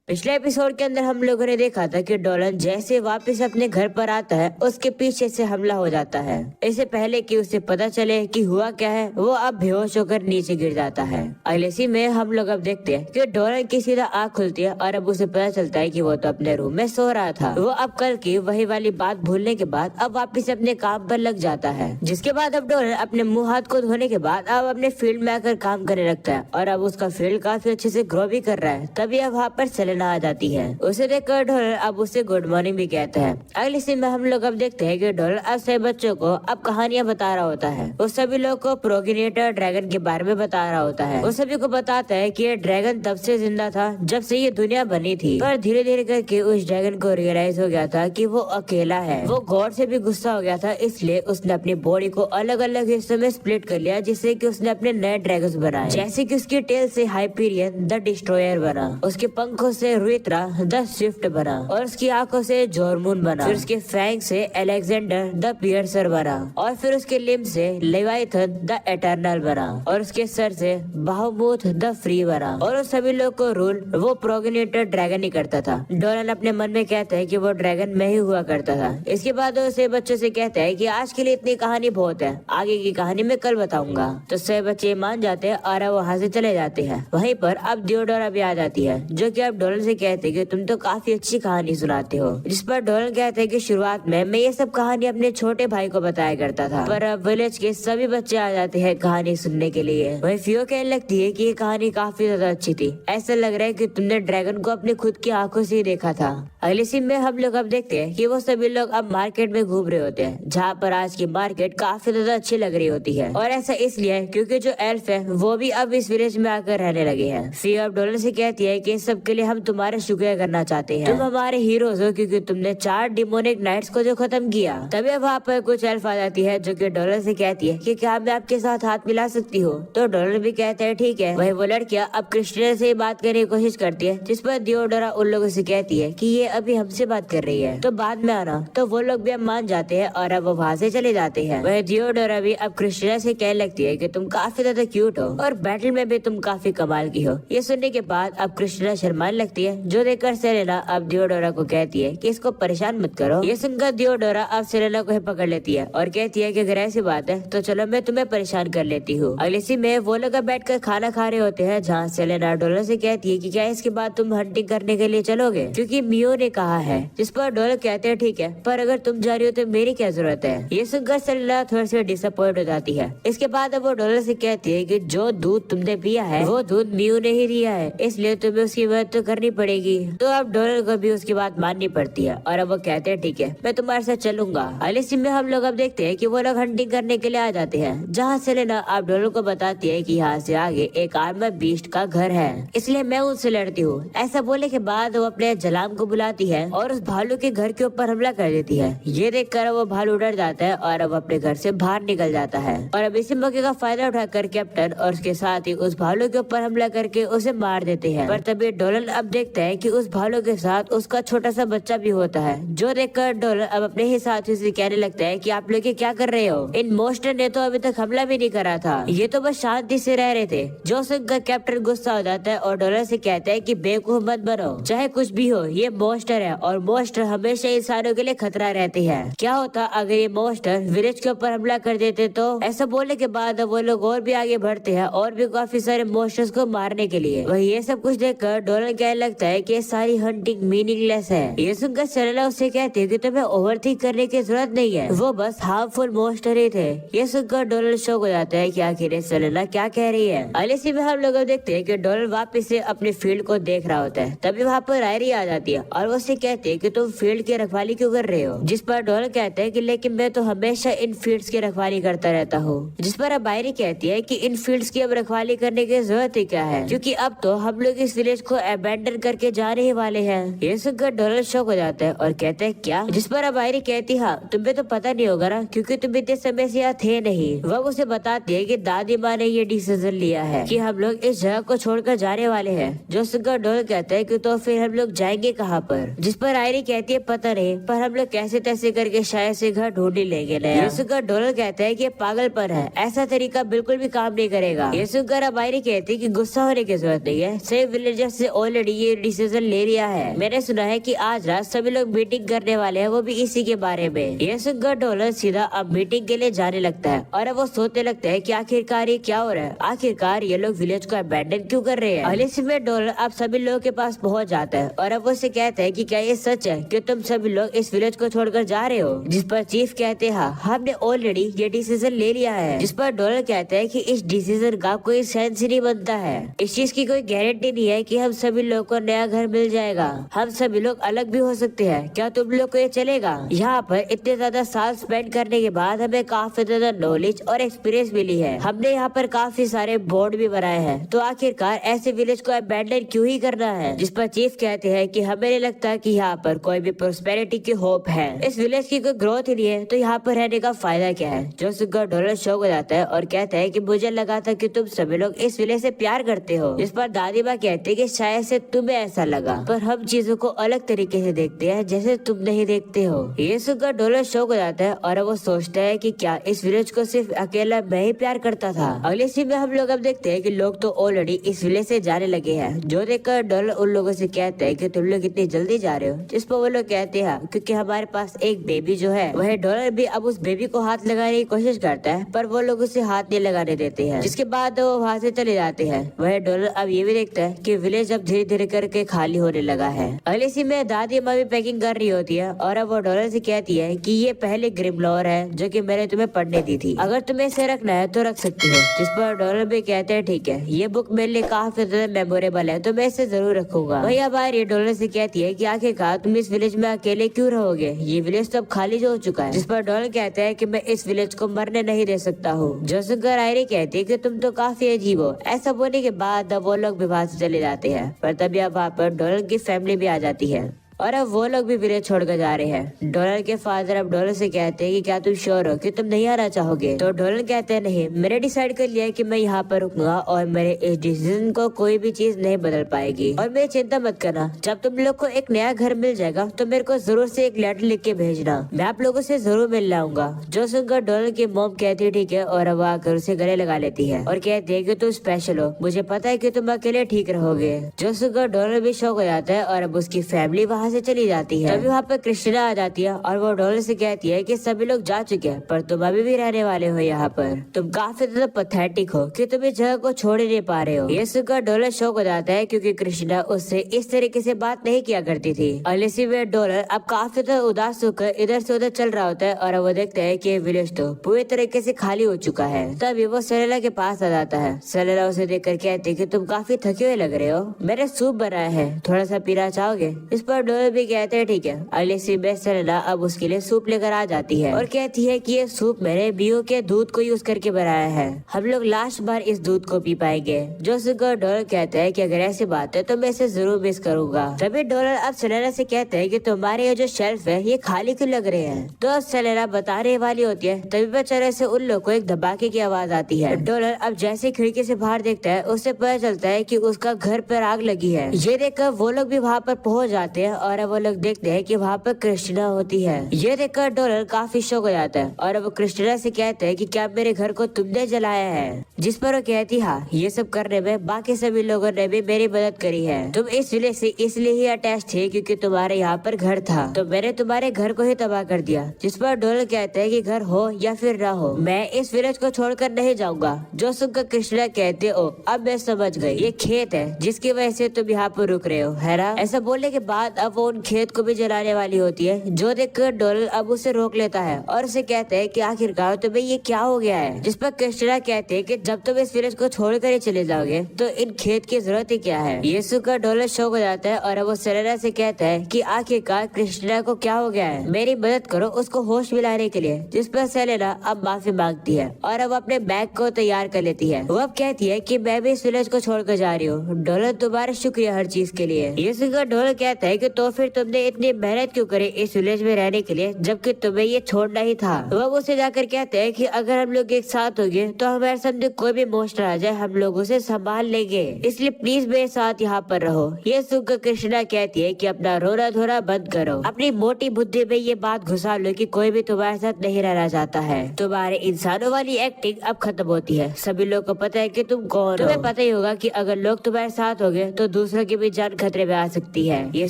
पिछले एपिसोड के अंदर हम लोगों ने देखा था कि डोलन जैसे वापस अपने घर पर आता है उसके पीछे से हमला हो जाता है। इससे पहले कि उसे पता चले कि हुआ क्या है, वो अब बेहोश होकर नीचे गिर जाता है। अगले सीन में हम लोग अब देखते हैं कि डोलन की सीधा आँख खुलती है और अब उसे पता चलता है कि वो तो अपने रूम में सो रहा था। वो अब कल की वही वाली बात भूलने के बाद अब वापिस अपने काम पर लग जाता है। जिसके बाद अब डोलन अपने मुंह हाथ को धोने के बाद अब अपने फील्ड में आकर काम करने लगता है और अब उसका फील्ड काफी अच्छे से ग्रो भी कर रहा है। तभी अब वहाँ पर सेलेना आ जाती है। उसे देखकर डोलन अब उसे गुड मॉर्निंग भी कहता है। अगले सीन में हम लोग अब देखते हैं कि डोलन अब सभी बच्चों को अब कहानियां बता रहा होता है। वो सभी लोग को प्रोगेनेटर ड्रैगन के बारे में बता रहा होता है। वो सभी को बताता है कि ये ड्रैगन तब से जिंदा था जब से ये दुनिया बनी थी, पर धीरे धीरे करके उस ड्रैगन को रियलाइज हो गया था कि वो अकेला है। वो गॉड से भी गुस्सा हो गया था, इसलिए उसने अपनी बॉडी को अलग अलग हिस्सों में स्प्लिट कर लिया, जिससे कि उसने अपने नए ड्रैगन्स बनाए। जैसे कि उसकी टेल से हाइपीरियन द डिस्ट्रॉयर बना, उसके पंखों से रुइत्रा द स्विफ्ट बना और उसकी आंखों से जोरमून बना। फिर उसके फैंग से अलेक्जेंडर द पियर्सर बना और फिर उसके लिम्ब से लेवाइथन द एटर्नल बना और उसके सर से बाहुमूथ द फ्री बना। और उस सभी लोग को रूल वो प्रोगेनेटर ड्रैगन ही करता था। डोलन अपने मन में कहता है कि वो ड्रैगन में ही हुआ करता था। इसके बाद उसे बच्चों से कहता है कि आज के लिए इतनी कहानी बहुत है, आगे की कहानी मैं कल बताऊंगा। तो सभी बच्चे मान जाते हैं और अब वहाँ से चले जाते हैं। वहीं पर अब दियोडोरा भी आ जाती है, जो कि अब डोलन से कहते हैं कि तुम तो काफी अच्छी कहानी सुनाते हो। जिस पर डोलन कहते हैं कि शुरुआत में मैं ये सब कहानी अपने छोटे भाई को बताया करता था, पर अब विलेज के सभी बच्चे आ जाते हैं कहानी सुनने के लिए। वही फियो कहने लगती है कि ये कहानी काफी ज्यादा अच्छी थी, ऐसा लग रहा है कि तुमने ड्रैगन को अपनी खुद की आंखों से ही देखा था। अगले सीन में हम लोग अब देखते हैं कि वो सभी लोग अब मार्केट में घूम रहे होते हैं, जहाँ पर आज की मार्केट काफी ज्यादा अच्छी लग रही होती है। और ऐसा इसलिए क्योंकि जो एल्फ है वो भी अब इस विलेज में आकर रहने लगे हैं। फियो अब डोलन से कहती है कि इस सब के लिए हम तुम्हारे शुक्रिया करना चाहते हैं, तुम हमारे हीरोज हो क्योंकि तुमने 4 डिमोनिक नाइट्स को जो खत्म किया। तभी वहाँ पर कुछ एल्फ आ जाती है, जो कि डोलन से कहती है कि क्या मैं आपके साथ हाथ मिला सकती हूँ। तो डोलन भी कहता है ठीक है। वही वो लड़कियाँ अब क्रिस्टिना से बात करने की कोशिश करती है, जिस पर दियोडोरा उन लोगों से कहती है कि ये अभी हमसे बात कर रही है, तो बाद में आना। तो वो लोग भी अब मान जाते हैं और अब वो वहाँ से चले जाते हैं। वह दियोडोरा भी अब क्रिस्टिना से कहने लगती है कि तुम काफी ज्यादा क्यूट हो और बैटल में भी तुम काफी कमाल की हो। ये सुनने के बाद अब क्रिस्टिना शर्माने लगती है, जो देखकर सेलेना अब दियोडोरा को कहती है कि इसको परेशान मत करो। ये सुनकर दियोडोरा अब सेलेना को ही पकड़ लेती है और कहती है कि अगर ऐसी बात है तो चलो मैं तुम्हें परेशान कर लेती हूँ। अगले सीन में वो लोग बैठकर खाना खा रहे होते हैं, जहाँ सेलेना डोलन से कहती है कि क्या इसके बाद तुम हंटिंग करने के लिए चलोगे, क्योंकि मियो ने कहा है। जिस पर डोलन कहते हैं ठीक है, पर अगर तुम जा रही हो तो मेरी क्या जरूरत है। ये सुनकर सेलेना थोड़ी सी डिसअपॉइंट हो जाती है। इसके बाद अब वो डोलन से कहती है कि जो दूध तुमने पिया है वो दूध मियो ने ही दिया है, इसलिए तुम्हें उसकी मदद तो करनी पड़ेगी। तो अब डोलन को भी उसकी बात माननी पड़ती है और अब वो कहते हैं ठीक है, मैं तुम्हारे साथ चलूंगा। अगले सीन में हम लोग अब देखते हैं कि वो लोग हंटिंग करने के लिए आ जाते हैं, जहाँ सेलेना अब डोलन को बताती है कि यहाँ से आगे एक आर्मर बीस्ट का घर है, इसलिए मैं उससे लड़ती हूँ। ऐसा बोलने के बाद वो अपने जलाम को बुलाती है और उस भालू के घर के ऊपर हमला कर देती है। ये देखकर वो भालू डर जाता है और अब अपने घर से बाहर निकल जाता है। और अब इसी मौके का फायदा उठाकर कैप्टन और उसके साथ ही उस भालू के ऊपर हमला करके उसे मार देते हैं। पर तभी डोलन अब देखता है कि उस भालू के साथ उसका छोटा सा बच्चा भी होता है, जो देखकर डोलन अब अपने ही साथियों से कहने लगता है कि आप लोग ये क्या कर रहे हो, इन मोस्टर ने तो अभी तक हमला भी नहीं करा था, ये तो बस शांति से रह रहे थे। जो सुनकर कैप्टन गुस्सा हो जाता है और डोलन से कहता है कि बेवकूफ मत बनो, चाहे कुछ भी हो ये मोस्टर है और मोस्टर हमेशा इंसानों के लिए खतरा रहती है। क्या होता अगर ये मोस्टर विलेज के ऊपर हमला कर देते तो। ऐसा बोलने के बाद वो लोग और भी आगे बढ़ते हैं और भी काफी सारे मोस्टर्स को मारने के लिए। वही ये सब कुछ देखकर डोलन कहने लगता है कि सारी हंटिंग मीनिंगलेस है। ये सुनकर सेलेना उससे कहती है कि तुम्हें ओवरथिंक करने की जरूरत नहीं है, वो बस हार्मफुल मोस्टर ही थे। ये सुनकर डोलन शॉक हो जाता है कि आखिर सेलेना क्या कह रही है। अगले सीन में हम लोग देखते हैं कि डोलन वापस से अपने फील्ड को देख रहा होता है। तभी वहाँ पर आयरी आ जाती है और उससे कहते हैं कि तुम फील्ड की रखवाली क्यों कर रहे हो। जिस पर डोलन कहते हैं कि लेकिन मैं तो हमेशा इन फील्ड्स की रखवाली करता रहता हूँ। जिस पर अब आयरी कहती है कि इन फील्ड्स की अब रखवाली करने की जरूरत ही क्या है, क्योंकि अब तो हम लोग इस विलेज को अबैंडन करके जाने ही वाले हैं। ये सुनकर डोलन शॉक हो जाता है और कहते हैं क्या। जिस पर अब आयरी कहती हाँ तुम्हें तो पता नहीं होगा ना, क्योंकि तुम इतने समय से यहाँ थे नहीं। वह उसे बताती है कि दादी माँ ने ये डिसीजन लिया है कि हम लोग इस जगह को छोड़कर जाने वाले हैं। जो सुनकर डोलन कहता है कि तो फिर हम लोग जाएंगे कहाँ पर। पर, जिस पर आयरी कहती है पता नहीं, पर हम लोग कैसे तैसे करके शायद से घर ढूंढ ही लेंगे नया। ये सुनकर डॉलर कहता है कि ये पागलपन है, ऐसा तरीका बिल्कुल भी काम नहीं करेगा। ये सुनकर अब आयरी कहती है कि गुस्सा होने की जरूरत नहीं है, सभी विलेजर्स ने ऑलरेडी ये डिसीजन ले लिया है। मैंने सुना है कि आज रात सभी लोग मीटिंग करने वाले हैं, वो भी इसी के बारे में। ये सुनकर डॉलर सीधा अब मीटिंग के लिए जाने लगता है और अब वो सोचने लगता है कि आखिरकार ये क्या हो रहा है, आखिरकार ये लोग विलेज को अबैंडन क्यों कर रहे हैं। अगले समय डॉलर अब सभी लोगों के पास पहुंच जाता है और अब वो से कहता है कि क्या ये सच है कि तुम सभी लोग इस विलेज को छोड़कर जा रहे हो। जिस पर चीफ कहते हैं हाँ, हमने ऑलरेडी ये डिसीजन ले लिया है। जिस पर डॉलर कहता है कि इस डिसीजन का कोई सेंस ही नहीं बनता है, इस चीज की कोई गारंटी नहीं है कि हम सभी लोग को नया घर मिल जाएगा, हम सभी लोग अलग भी हो सकते हैं, क्या तुम लोग को ये चलेगा। यहाँ पर इतने ज्यादा साल स्पेंड करने के बाद हमें काफी ज्यादा नॉलेज और एक्सपीरियंस मिली है, हमने यहाँ पर काफी सारे बोर्ड भी बनाए हैं, तो आखिरकार ऐसे विलेज को अबैंडन क्यों ही करना है। जिस पर चीफ कहते हैं कि हमें नहीं लगता कि यहाँ पर कोई भी प्रोस्पेरिटी की होप है, इस विलेज की कोई ग्रोथ ही नहीं है, तो यहाँ पर रहने का फायदा क्या है। जो सुनकर डॉलर शौक हो जाता है और कहता है कि मुझे लगा था कि तुम सभी लोग इस विलेज से प्यार करते हो। इस पर दादी माँ कहते हैं कि शायद से तुम्हें ऐसा लगा, पर हम चीजों को अलग तरीके से देखते हैं जैसे तुम नहीं देखते हो। ये सुनकर डॉलर शौक हो जाता है और वो सोचता है कि क्या इस विलेज को सिर्फ अकेला मैं ही प्यार करता था। अगले सीन में हम लोग अब देखते हैं कि लोग तो ऑलरेडी इस विलेज से जाने लगे हैं, जो देखकर डॉलर उन लोगों से कहता है कि तुम लोग इतनी जल्दी जा रहे हो। जिस पर वो लोग कहते हैं क्योंकि हमारे पास एक बेबी जो है, वह डॉलर भी अब उस बेबी को हाथ लगाने की कोशिश करता है, पर वो लोग उसे हाथ नहीं लगाने देते हैं, जिसके बाद वो वहाँ से चले जाते हैं। वह डॉलर अब ये भी देखता है कि विलेज अब धीरे धीरे करके खाली होने लगा है। अगले सीन में दादी माँ भी पैकिंग कर रही होती है और अब वो डॉलर से कहती है कि ये पहले ग्रिमलॉर है जो कि मैंने तुम्हें पढ़ने दी थी, अगर तुम्हें इसे रखना है तो रख सकती हो। जिस पर डॉलर भी कहते हैं ठीक है, ये बुक मेरे लिए काफी ज्यादा मेमोरेबल है, तो मैं इसे जरूर रखूंगा। वही अब आयरी डॉलर से कहती है कि आखिरकार तुम इस विलेज में अकेले क्यों रहोगे, ये विलेज तो अब खाली हो चुका है। जिस पर डॉलर कहता है कि मैं इस विलेज को मरने नहीं दे सकता हूँ। जो सुनकर आयरी कहती है कि तुम तो काफी अजीब हो। ऐसा बोलने के बाद अब वो लोग विवाह से चले जाते हैं, पर तभी अब वहाँ पर डॉलर की फैमिली भी आ जाती है और अब वो लोग भी विलेज छोड़कर जा रहे हैं। डॉलर के फादर अब डॉलर से कहते हैं कि क्या तुम श्योर हो कि तुम नहीं आना चाहोगे। तो डॉलर कहते हैं नहीं, मैंने डिसाइड कर लिया है कि मैं यहाँ पर रुकूंगा और मेरे इस डिसीजन को कोई भी चीज नहीं बदल पाएगी। और मेरी चिंता मत करना, जब तुम लोग को एक नया घर मिल जाएगा तो मेरे को जरूर से एक लेटर लिख के भेजना, मैं आप लोगों से जरूर मिल लाऊंगा। जो सुनकर डॉलर की मॉम कहती है ठीक है, और अब आकर उसे गले लगा लेती है और कहती है कि तुम स्पेशल हो, मुझे पता है कि तुम अकेले ठीक रहोगे। जो सुनकर डॉलर भी शौक हो जाता है और अब उसकी फैमिली वहाँ से चली जाती है। तभी वहाँ पर क्रिस्टीना आ जाती है और वो डॉलर से कहती है कि सभी लोग जा चुके हैं, पर तुम अभी भी रहने वाले हो यहाँ पर, तुम काफी ज्यादा पैथेटिक हो कि तुम इस जगह को छोड़ नहीं पा रहे हो। ये सुनकर डॉलर शौक हो जाता है क्योंकि क्रिस्टीना उससे इस तरीके से बात नहीं किया करती थी। अगले सीन में डॉलर अब काफी ज्यादा उदास होकर इधर से उधर चल रहा होता है और वो देखता है कि विलेज तो पूरी तरीके से खाली हो चुका है। तभी वो सेलेना के पास आ जाता है। सेलेना उसे देखकर कहती है कि तुम काफी थके हुए लग रहे हो, मैंने सूप बनाया है, थोड़ा सा पीना चाहोगे। इस पर डॉलर भी कहते हैं ठीक है। अगले सीन में सेलेना अब उसके लिए सूप लेकर आ जाती है और कहती है कि ये सूप मैंने बियो के दूध को यूज करके बनाया है, हम लोग लास्ट बार इस दूध को पी पाएंगे। जो सुनकर डॉलर कहता है कि अगर ऐसी बात है तो मैं इसे जरूर मिस करूंगा। तभी डॉलर अब सेलेना से कहता है कि तुम्हारे ये जो शेल्फ है ये खाली क्यों लग रहे हैं। तो अब सेलेना बताने वाली होती है, तभी बेचारे से उन लोग को एक धमाके की आवाज आती है। डॉलर अब जैसे खिड़की से बाहर देखता है उससे पता चलता है कि उसका घर पर आग लगी है। ये देखकर वो लोग भी वहाँ पर पहुँच जाते हैं और अब वो लोग देखते हैं कि वहाँ पर क्रिस्टीना होती है। ये देखकर डॉलर काफी शौक हो जाता है और अब वो क्रिस्टीना से कहते हैं कि क्या मेरे घर को तुमने जलाया है। जिस पर वो कहती हाँ, ये सब करने में बाकी सभी लोगों ने भी मेरी मदद करी है, तुम इस विलेज से इसलिए ही अटैच थे क्योंकि तुम्हारे यहाँ पर घर था, तो मैंने तुम्हारे घर को ही तबाह कर दिया। जिस पर डॉलर कहते हैं कि घर हो या फिर ना हो मैं इस विलेज को छोड़कर नहीं जाऊंगा। जो सुनकर क्रिस्टीना कहते हो अब मैं समझ गई, ये खेत है जिसकी वजह से तुम यहाँ पर रुक रहे हो, है ना। ऐसा बोलने के बाद अब वो उन खेत को भी जलाने वाली होती है। जो देखकर डॉलर अब उसे रोक लेता है और उसे कहते हैं कि आखिरकार तुम्हें ये क्या हो गया है। जिस पर क्रिस्टीना कहते हैं कि जब तुम इस विलेज को छोड़कर ही चले जाओगे तो इन खेत की जरूरत ही क्या है। ये सुनकर डॉलर शौक हो जाता है और अब वो सेलेना से कहता है कि आखिरकार क्रिस्टीना को क्या हो गया है, मेरी मदद करो उसको होश मिलाने के लिए। जिस पर सेलेना अब माफी मांगती है और अब अपने बैग को तैयार कर लेती है। वो अब कहती है कि मैं भी इस विलेज को छोड़कर जा रही हूँ, डॉलर तुम्हारा शुक्रिया हर चीज के लिए। ये सुनकर डॉलर कहता है कि तो तो फिर तुमने इतनी मेहनत क्यों करी इस विलेज में रहने के लिए, जबकि तुम्हें ये छोड़ना ही था। वो उसे जाकर कहते हैं कि अगर हम लोग एक साथ हो गए तो हमारे सामने कोई भी मॉन्स्टर आ जाए हम लोग उसे संभाल लेंगे, इसलिए प्लीज मेरे साथ यहाँ पर रहो। ये सुनकर कृष्णा कहती है कि अपना रोना धोना बंद करो, अपनी मोटी बुद्धि में ये बात घुसा लो कि कोई भी तुम्हारे साथ नहीं रहना चाहता है। तुम्हारे इंसानों वाली एक्टिंग अब खत्म होती है, सभी लोग को पता है कि तुम कौन हो। तुम्हें पता ही होगा कि अगर लोग तुम्हारे साथ हो गए तो दूसरों की भी जान खतरे में आ सकती है। ये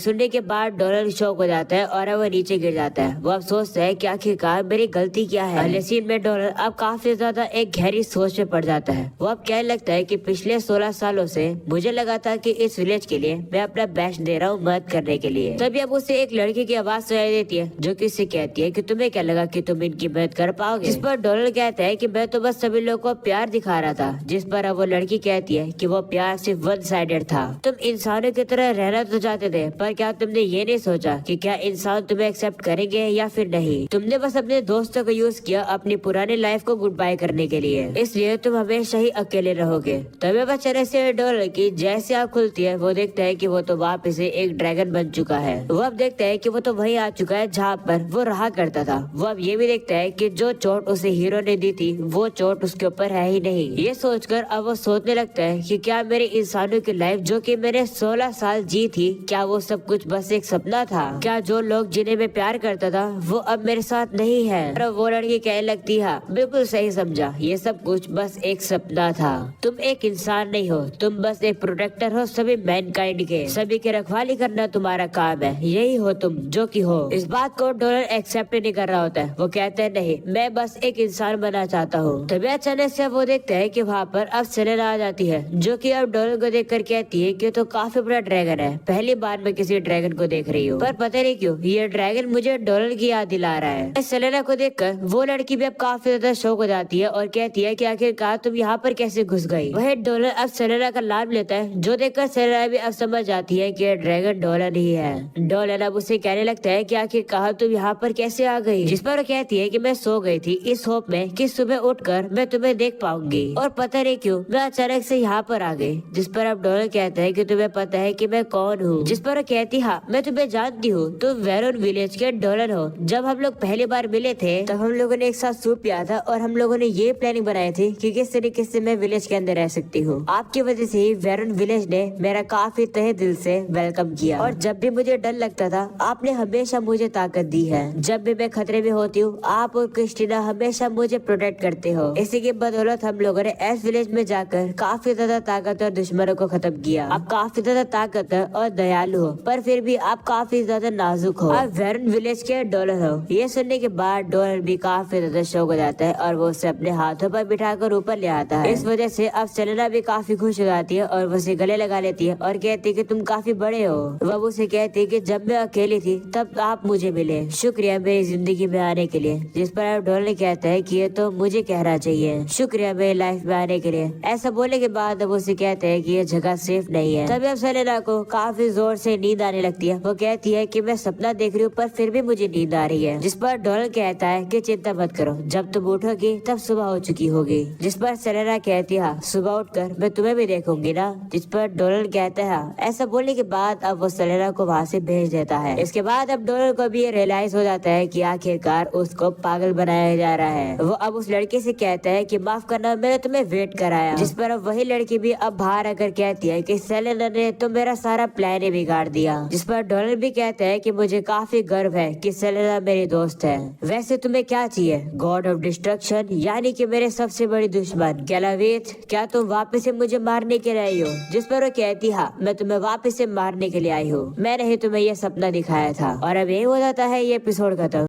सुनने के बाद डोनाल्ड शॉक हो जाता है और वो नीचे गिर जाता है। वो अब सोचता है कि आखिरकार मेरी गलती क्या है। अगले सीन में डोनाल्ड अब काफी ज्यादा एक गहरी सोच में पड़ जाता है। वो अब कहने लगता है कि पिछले 16 सालों से मुझे लगा था कि इस विलेज के लिए मैं अपना बेस्ट दे रहा हूँ मदद करने के लिए। तभी अब उसे एक लड़की की आवाज सुनाई देती है जो कि उससे कहती है कि तुम्हें क्या लगा कि तुम इनकी मदद कर पाओगे। जिस पर डोनाल्ड कहता है कि मैं तो बस सभी लोगों को प्यार दिखा रहा था। जिस पर अब वो लड़की कहती है कि वो प्यार सिर्फ वन साइडेड था। तुम इंसानों की तरह रहना तो चाहते थे, पर क्या तुमने ये नहीं सोचा कि क्या इंसान तुम्हें एक्सेप्ट करेंगे या फिर नहीं। तुमने बस अपने दोस्तों को यूज किया अपनी पुरानी लाइफ को गुड बाय करने के लिए, इसलिए तुम हमेशा ही अकेले रहोगे। तभी बच्चे से डोनाल्ड की जैसे आँख खुलती है वो देखता है कि वो तो वापस से एक ड्रैगन बन चुका है। वो अब देखता है कि वो तो वही आ चुका है जहाँ पर वो रहा करता था। वो अब ये भी देखता है कि जो चोट उसे हीरो ने दी थी वो चोट उसके ऊपर है ही नहीं। ये सोचकर अब वो सोचने लगता है कि क्या मेरे इंसानों की लाइफ जो कि मैंने 16 साल जी थी, क्या वो सब कुछ बस एक सपना था? क्या जो लोग जिन्हें मैं प्यार करता था वो अब मेरे साथ नहीं है? और वो लड़की कहने लगती है बिल्कुल सही समझा, ये सब कुछ बस एक सपना था। तुम एक इंसान नहीं हो, तुम बस एक प्रोटेक्टर हो सभी मैनकाइंड के। सभी की रखवाली करना तुम्हारा काम है, यही हो तुम जो कि हो। इस बात को डोनाल्ड एक्सेप्ट नहीं कर रहा होता है। वो कहते हैं नहीं, मैं बस एक इंसान बनना चाहता हूँ। तभी अचानक से वो देखते हैं कि वहाँ पर अब सेलेना आ जाती है जो कि अब डोनाल्ड को देखकर कहती है कि तो काफी बड़ा ड्रैगन है, पहली बार मैं किसी ड्रैगन को देख रही हूँ। पर पता नहीं क्यों ये ड्रैगन मुझे डोनाल्ड की याद दिला रहा है। सेलेना को देखकर वो लड़की भी अब काफी ज्यादा शौक हो जाती है और कहती है कि आखिरकार तुम यहाँ पर कैसे घुस गई। वह डोनाल्ड अब सेलेना का नाम लेता है, जो देखकर सेलेना भी अब समझ जाती है कि ड्रैगन डोनाल्ड ही है। डोनाल्ड अब उसे कहने लगता है कि आखिरकार तुम यहाँ पर कैसे आ गई। जिस पर वो कहती है कि मैं सो गई थी इस होप में कि सुबह उठकर मैं तुम्हें देख पाऊंगी, और पता नहीं क्यों मैं अचानक से यहाँ पर आ गई। जिस पर अब डोनाल्ड कहता है कि तुम्हें पता है कि मैं कौन हूँ। जिस पर वो कहती हाँ मैं तुम्हें जानती हूँ, तुम वेरोन विलेज के डोनाल्ड हो। जब हम लोग पहली बार मिले थे तब हम लोगों ने एक साथ सूप पिया था और हम लोगों ने ये प्लानिंग बनाई थी कि किस तरीके से मैं विलेज के अंदर रह सकती हूँ। आपकी वजह से ही वेरोन विलेज ने मेरा काफी तहे दिल से वेलकम किया, और जब भी मुझे डर लगता था आपने हमेशा मुझे ताकत दी है। जब भी मैं खतरे में होती हूँ आप और क्रिस्टीना हमेशा मुझे प्रोटेक्ट करते हो। इसी की बदौलत हम लोगों ने एस विलेज में जाकर काफी ज्यादा ताकत और दुश्मनों को खत्म किया। आप काफी ज्यादा ताकतवर और दयालु हो, पर फिर भी आप काफी ज्यादा नाजुक हो। आप वेरोन विलेज के डोनाल्ड हो। ये सुनने के बाद डोनाल्ड भी काफी ज्यादा शौक हो जाता है और वो उसे अपने हाथों पर बिठाकर ऊपर ले आता है। इस वजह से अब सेलेना भी काफी खुश हो जाती है और वो उसे गले लगा लेती है और कहती है कि तुम काफी बड़े हो। वह उसे कहती है कि जब मैं अकेली थी तब आप मुझे मिले, शुक्रिया मेरी जिंदगी में आने के लिए। जिस पर अब डोनाल्ड कहता है कि ये तो मुझे कहना चाहिए, शुक्रिया मेरी लाइफ में आने के लिए। ऐसा बोलने के बाद अब उसे कहते हैं कि ये जगह सेफ नहीं है। तभी अब सेलेना को काफी जोर से नींद आने लगती है। वो कहती है कि मैं सपना देख रही हूँ पर फिर भी मुझे नींद आ रही है। जिस पर डोनाल्ड कहता है कि चिंता मत करो, जब तुम उठोगी तब सुबह हो चुकी होगी। जिस पर सेलेना कहती है सुबह उठकर मैं तुम्हें भी देखूंगी ना। जिस पर डोनाल्ड कहता है ऐसा बोलने के बाद अब वो सेलेना को वहाँ से भेज देता है। इसके बाद अब डोनाल्ड को भी ये रियलाइज हो जाता है कि आखिरकार उसको पागल बनाया जा रहा है। वो अब उस लड़की से कहता है कि माफ करना मैंने तुम्हें वेट कराया। जिस पर अब वही लड़की भी अब बाहर आकर कहती है कि सेलेना ने तो मेरा सारा प्लान ही बिगाड़ दिया। जिस पर डोनाल्ड भी कहता है कि मुझे काफी गर्व है कि सेलेना मेरी दोस्त है। वैसे तुम्हें क्या चाहिए? गॉड ऑफ डिस्ट्रक्शन यानी कि मेरे सबसे बड़ी दुश्मन कैलावेथ, क्या तुम वापस से मुझे मारने के लिए आई हो? जिस पर वो कहती हाँ मैं तुम्हें वापस से मारने के लिए आई हूँ, मैंने ही तुम्हें यह सपना दिखाया था। और अब यही हो जाता है ये एपिसोड खत्म।